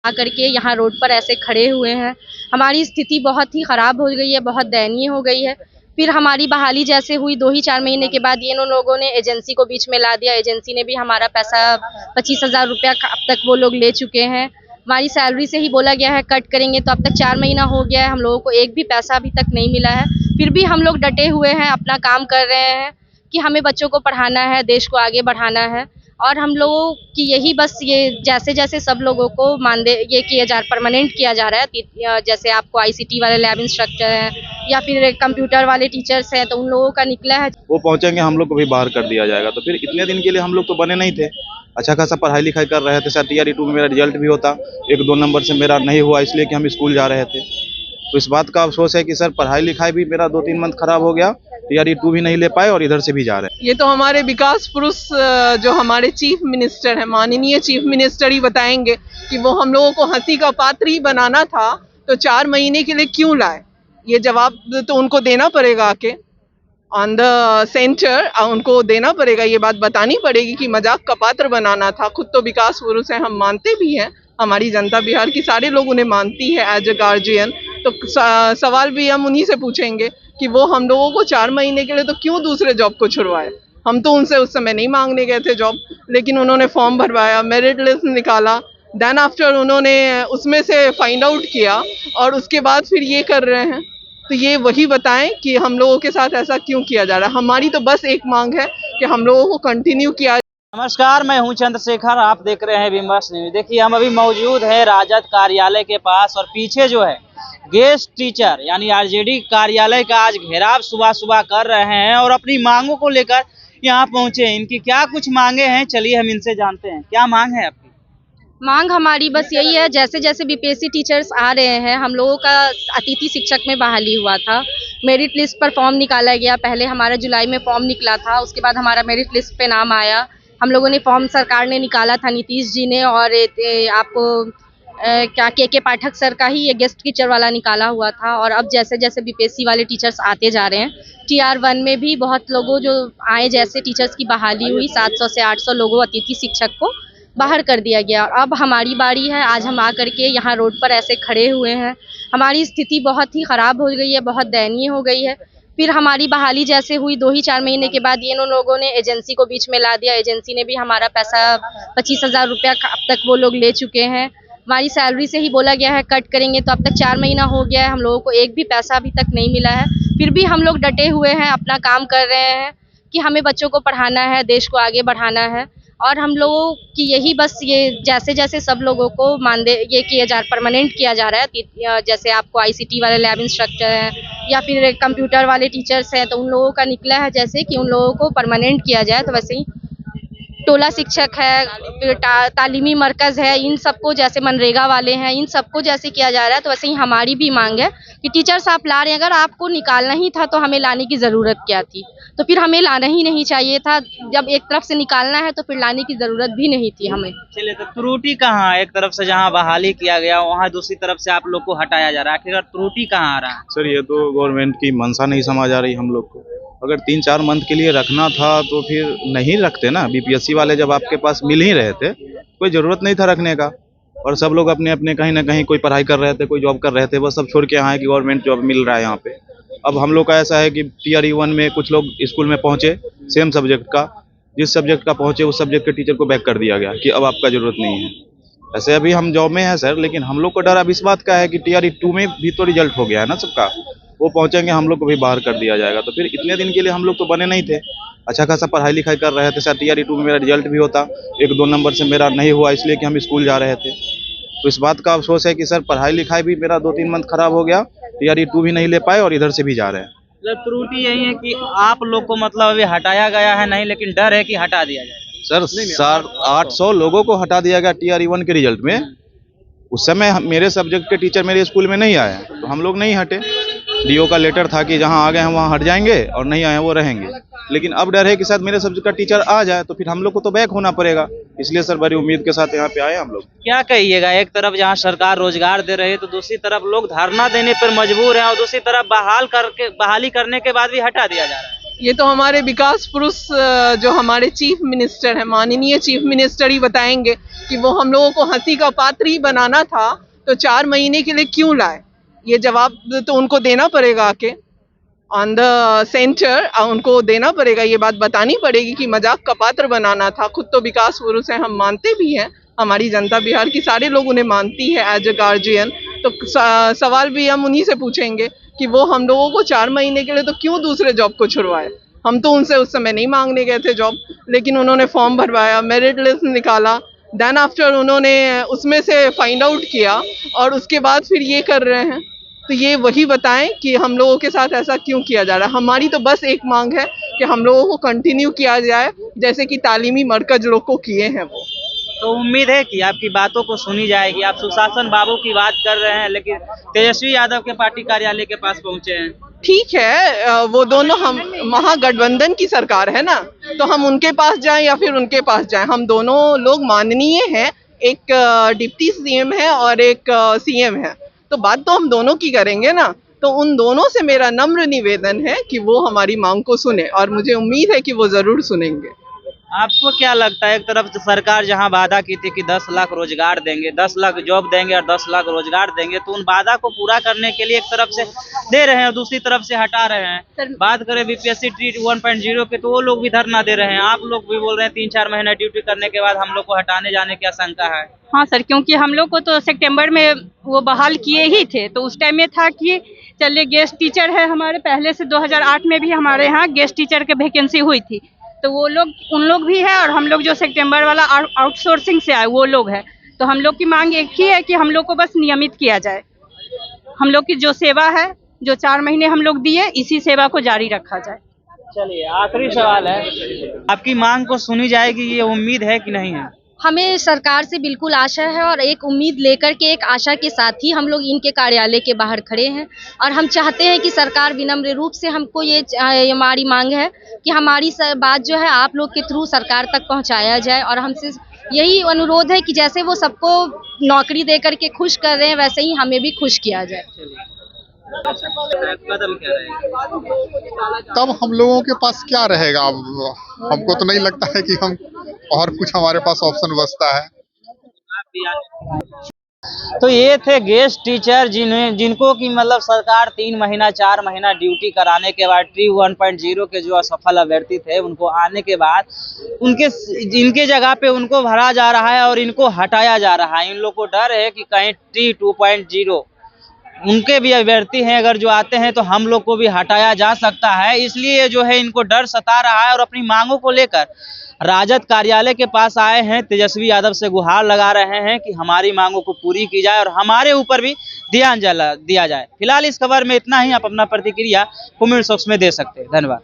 आकर के यहाँ रोड पर ऐसे खड़े हुए हैं। हमारी स्थिति बहुत ही ख़राब हो गई है, बहुत दयनीय हो गई है। फिर हमारी बहाली जैसे हुई 2 ही 4 महीने के बाद ये लोगों ने एजेंसी को बीच में ला दिया। एजेंसी ने भी हमारा पैसा 25,000 रुपया अब तक वो लोग ले चुके हैं। हमारी सैलरी से ही बोला गया है कट करेंगे, तो अब तक 4 महीना हो गया है, हम लोगों को एक भी पैसा अभी तक नहीं मिला है। फिर भी हम लोग डटे हुए हैं, अपना काम कर रहे हैं कि हमें बच्चों को पढ़ाना है, देश को आगे बढ़ाना है। और हम लोगों की यही बस ये जैसे जैसे सब लोगों को ये किया जा परमानेंट किया जा रहा है, जैसे आपको आईसीटी वाले लैब इंस्ट्रक्टर हैं या फिर कंप्यूटर वाले टीचर्स हैं, तो उन लोगों का निकला है। वो पहुंचेंगे, हम लोग को भी बाहर कर दिया जाएगा। तो फिर इतने दिन के लिए हम लोग तो बने नहीं थे, अच्छा खासा पढ़ाई लिखाई कर रहे थे। सर टीआरई 2 में मेरा रिजल्ट भी होता, 1-2 नंबर से मेरा नहीं हुआ, इसलिए कि हम स्कूल जा रहे थे। तो इस बात का अफसोस है कि सर पढ़ाई लिखाई भी मेरा 2-3 मंथ खराब हो गया, टीआरई 2 भी नहीं ले पाए और इधर से भी जा रहे हैं। ये तो हमारे विकास पुरुष जो हमारे चीफ मिनिस्टर हैं, माननीय चीफ मिनिस्टर ही बताएंगे कि वो हम लोगों को हंसी का पात्र ही बनाना था तो 4 महीने के लिए क्यों लाए। ये जवाब तो उनको देना पड़ेगा आके ऑन द सेंटर, उनको देना पड़ेगा, ये बात बतानी पड़ेगी कि मजाक का पात्र बनाना था। खुद तो विकास पुरुष है, हम मानते भी हैं, हमारी जनता बिहार की सारे लोग उन्हें मानती है एज ए गार्जियन। तो सवाल भी हम उन्हीं से पूछेंगे कि वो हम लोगों को 4 महीने के लिए तो क्यों दूसरे जॉब को छुड़वाए। हम तो उनसे उस समय नहीं मांगने गए थे जॉब, लेकिन उन्होंने फॉर्म भरवाया, मेरिट लिस्ट निकाला, देन आफ्टर उन्होंने उसमें से फाइंड आउट किया और उसके बाद फिर ये कर रहे हैं। तो ये वही बताएं कि हम लोगों के साथ ऐसा क्यों किया जा रहा है। हमारी तो बस एक मांग है कि हम लोगों को कंटिन्यू किया। नमस्कार, मैं हूं चंद्रशेखर, आप देख रहे हैं विमर्श न्यूज। देखिए, हम अभी मौजूद हैं राजद कार्यालय के पास और पीछे जो है गेस्ट टीचर यानी आरजेडी कार्यालय का आज घेराव सुबह सुबह कर रहे हैं और अपनी मांगों को लेकर यहाँ पहुंचे। इनकी क्या कुछ मांगे हैं, चलिए हम इनसे जानते हैं। क्या मांग है आपकी? मांग हमारी बस यही है, जैसे जैसे बीपीएससी टीचर्स आ रहे हैं, हम लोगों का अतिथि शिक्षक में बहाली हुआ था, मेरिट लिस्ट पर फॉर्म निकाला गया। पहले हमारा जुलाई में फॉर्म निकला था, उसके बाद हमारा मेरिट लिस्ट पे नाम आया। हम लोगों ने फॉर्म सरकार ने निकाला था, नीतीश जी ने, और आपको क्या के पाठक सर का ही ये गेस्ट टीचर वाला निकाला हुआ था। और अब जैसे जैसे बीपीएससी वाले टीचर्स आते जा रहे हैं, TR1 में भी बहुत लोगों जो आए, जैसे टीचर्स की बहाली हुई, 700 से 800 लोगों अतिथि शिक्षक को बाहर कर दिया गया। और अब हमारी बारी है, आज हम आकर के यहाँ रोड पर ऐसे खड़े हुए हैं। हमारी स्थिति बहुत ही ख़राब हो गई है, बहुत दयनीय हो गई है। फिर हमारी बहाली जैसे हुई 2 ही 4 महीने के बाद ये लोगों ने एजेंसी को बीच में ला दिया। एजेंसी ने भी हमारा पैसा 25,000 रुपया अब तक वो लोग ले चुके हैं। हमारी सैलरी से ही बोला गया है कट करेंगे, तो अब तक 4 महीना हो गया है, हम लोगों को एक भी पैसा अभी तक नहीं मिला है। फिर भी हम लोग डटे हुए हैं, अपना काम कर रहे हैं कि हमें बच्चों को पढ़ाना है, देश को आगे बढ़ाना है। और हम लोगों की यही बस ये जैसे जैसे सब लोगों को ये किया जा परमानेंट किया जा रहा है, जैसे आपको आईसीटी वाले लैब इंस्ट्रक्टर हैं या फिर कंप्यूटर वाले टीचर्स हैं, तो उन लोगों का निकला है जैसे कि उन लोगों को परमानेंट किया जाए। तो वैसे ही टोला शिक्षक है, फिर तालीमी मरकज़ है, इन सबको जैसे मनरेगा वाले हैं, इन सबको जैसे किया जा रहा है। तो वैसे ही हमारी भी मांग है कि टीचर्स आप ला रहे हैं, अगर आपको निकालना ही था तो हमें लाने की ज़रूरत क्या थी? तो फिर हमें लाना ही नहीं चाहिए था। जब एक तरफ से निकालना है तो फिर लाने की ज़रूरत भी नहीं थी हमें। चलिए, तो त्रुटि कहाँ है? एक तरफ से जहाँ बहाली किया गया वहाँ दूसरी तरफ से आप लोग को हटाया जा रहा है, आखिर त्रुटि कहाँ आ रहा है? सर ये तो गवर्नमेंट की मंशा नहीं समझ आ रही हम लोग को। अगर 3-4 मंथ के लिए रखना था तो फिर नहीं रखते ना। बीपीएससी वाले जब आपके पास मिल ही रहे थे, कोई ज़रूरत नहीं था रखने का। और सब लोग अपने अपने कहीं ना कहीं कोई पढ़ाई कर रहे थे, कोई जॉब कर रहे थे, वो सब छोड़ के यहाँ है कि गवर्नमेंट जॉब मिल रहा है यहाँ पे। अब हम लोग का ऐसा है कि टीआरई 1 में कुछ लोग स्कूल में पहुँचे, सेम सब्जेक्ट का, जिस सब्जेक्ट का पहुँचे उस सब्जेक्ट के टीचर को बैक कर दिया गया कि अब आपका ज़रूरत नहीं है। ऐसे अभी हम जॉब में हैं सर, लेकिन हम लोग को डर अब इस बात का है कि टीआरई 2 में भी तो रिजल्ट हो गया है ना सबका, वो पहुंचेंगे, हम लोग को भी बाहर कर दिया जाएगा। तो फिर इतने दिन के लिए हम लोग तो बने नहीं थे, अच्छा खासा पढ़ाई लिखाई कर रहे थे। सर टीआरई 2 में मेरा रिजल्ट भी होता, 1-2 नंबर से मेरा नहीं हुआ, इसलिए कि हम स्कूल जा रहे थे। तो इस बात का अफसोस है कि सर पढ़ाई लिखाई भी मेरा 2-3 मंथ खराब हो गया, टीआरई 2 भी नहीं ले पाए और इधर से भी जा रहे हैं। त्रुटि यही है कि आप लोग को मतलब अभी हटाया गया है नहीं, लेकिन डर है कि हटा दिया जाएगा। सर 800 लोगों को हटा दिया गया टीआरई 1 के रिजल्ट में। उस समय मेरे सब्जेक्ट के टीचर मेरे स्कूल में नहीं आए, तो हम लोग नहीं हटे। डीओ का लेटर था कि जहां आ गए हैं वहां हट जाएंगे और नहीं आए वो रहेंगे। लेकिन अब डर है कि शायद मेरे सब्जेक्ट का टीचर आ जाए तो फिर हम लोग को तो बैक होना पड़ेगा। इसलिए सर बड़ी उम्मीद के साथ यहाँ पे आए हम लोग। क्या कहिएगा, एक तरफ जहाँ सरकार रोजगार दे रही है तो दूसरी तरफ लोग धरना देने पर मजबूर हैं और दूसरी तरफ बहाली करने के बाद भी हटा दिया जा रहा है। ये तो हमारे विकास पुरुष जो हमारे चीफ मिनिस्टर हैं, माननीय चीफ मिनिस्टर ही बताएंगे कि वो हम लोगों को हंसी का पात्र ही बनाना था तो 4 महीने के लिए क्यों लाए। ये जवाब तो उनको देना पड़ेगा आके ऑन द सेंटर, उनको देना पड़ेगा, ये बात बतानी पड़ेगी कि मजाक का पात्र बनाना था। खुद तो विकास पुरुष है, हम मानते भी हैं, हमारी जनता बिहार की सारे लोग उन्हें मानती है एज ए गार्जियन। तो सवाल भी हम उन्हीं से पूछेंगे कि वो हम लोगों को 4 महीने के लिए तो क्यों दूसरे जॉब को छुड़वाए। हम तो उनसे उस समय नहीं मांगने गए थे जॉब, लेकिन उन्होंने फॉर्म भरवाया, मेरिट लिस्ट निकाला, देन आफ्टर उन्होंने उसमें से फाइंड आउट किया और उसके बाद फिर ये कर रहे हैं। तो ये वही बताएं कि हम लोगों के साथ ऐसा क्यों किया जा रहा है। हमारी तो बस एक मांग है कि हम लोगों को कंटिन्यू किया जाए जैसे कि तालीमी मरकज लोग को किए हैं वो। तो उम्मीद है कि आपकी बातों को सुनी जाएगी। आप सुशासन बाबू की बात कर रहे हैं, लेकिन तेजस्वी यादव के पार्टी कार्यालय के पास पहुंचे हैं। ठीक है, वो दोनों हम महागठबंधन की सरकार है ना, तो हम उनके पास जाएं या फिर उनके पास जाएं, हम दोनों लोग माननीय हैं। एक डिप्टी सीएम है और एक सीएम है, तो बात तो हम दोनों की करेंगे ना। तो उन दोनों से मेरा नम्र निवेदन है कि वो हमारी मांग को सुने और मुझे उम्मीद है कि वो जरूर सुनेंगे। आपको क्या लगता है, एक तरफ से सरकार जहां वादा की थी कि 10 लाख रोजगार देंगे, 10 लाख जॉब देंगे और 10 लाख रोजगार देंगे, तो उन वादा को पूरा करने के लिए एक तरफ से दे रहे हैं और दूसरी तरफ से हटा रहे हैं। बात करें बीपीएससी ट्रीट 1.0 के, तो वो लोग भी धरना दे रहे हैं, आप लोग भी बोल रहे हैं 3-4 महीने ड्यूटी करने के बाद हम लोग को हटाने जाने की आशंका है। हाँ सर, क्योंकि हम लोग को तो सितंबर में वो बहाल किए ही थे, तो उस टाइम में था कि चलिए गेस्ट टीचर है हमारे, पहले से 2008 में भी हमारे यहाँ गेस्ट टीचर की वैकेंसी हुई थी, तो वो लोग उन लोग भी है और हम लोग जो सितंबर वाला आउटसोर्सिंग से आए वो लोग है। तो हम लोग की मांग एक ही है कि हम लोग को बस नियमित किया जाए, हम लोग की जो सेवा है, जो 4 महीने हम लोग दिए, इसी सेवा को जारी रखा जाए। चलिए आखिरी सवाल है, आपकी मांग को सुनी जाएगी, ये उम्मीद है कि नहीं है? हमें सरकार से बिल्कुल आशा है और एक उम्मीद लेकर के, एक आशा के साथ ही हम लोग इनके कार्यालय के बाहर खड़े हैं और हम चाहते हैं कि सरकार विनम्र रूप से हमको ये हमारी मांग है कि हमारी बात जो है आप लोग के थ्रू सरकार तक पहुंचाया जाए और हमसे यही अनुरोध है कि जैसे वो सबको नौकरी दे करके खुश कर रहे हैं वैसे ही हमें भी खुश किया जाए। कदम क्या रहेगा? तब हम लोगों के पास क्या रहेगा। अब हमको तो नहीं लगता है कि हम और कुछ हमारे पास ऑप्शन बचता है। तो ये थे गेस्ट टीचर जिनको कि मतलब सरकार 3 महीना 4 महीना ड्यूटी कराने के बाद ट्री 1.0 के जो असफल अभ्यर्थी थे उनको आने के बाद इनके जगह पे उनको भरा जा रहा है और इनको हटाया जा रहा है। इन लोग को डर है कि कहीं ट्री 2.0 उनके भी अभ्यर्थी हैं, अगर जो आते हैं तो हम लोग को भी हटाया जा सकता है, इसलिए जो है इनको डर सता रहा है और अपनी मांगों को लेकर राजद कार्यालय के पास आए हैं। तेजस्वी यादव से गुहार लगा रहे हैं कि हमारी मांगों को पूरी की जाए और हमारे ऊपर भी ध्यान दिया जाए। फिलहाल इस खबर में इतना ही। आप अपना प्रतिक्रिया कमेंट बॉक्स में दे सकते हैं। धन्यवाद।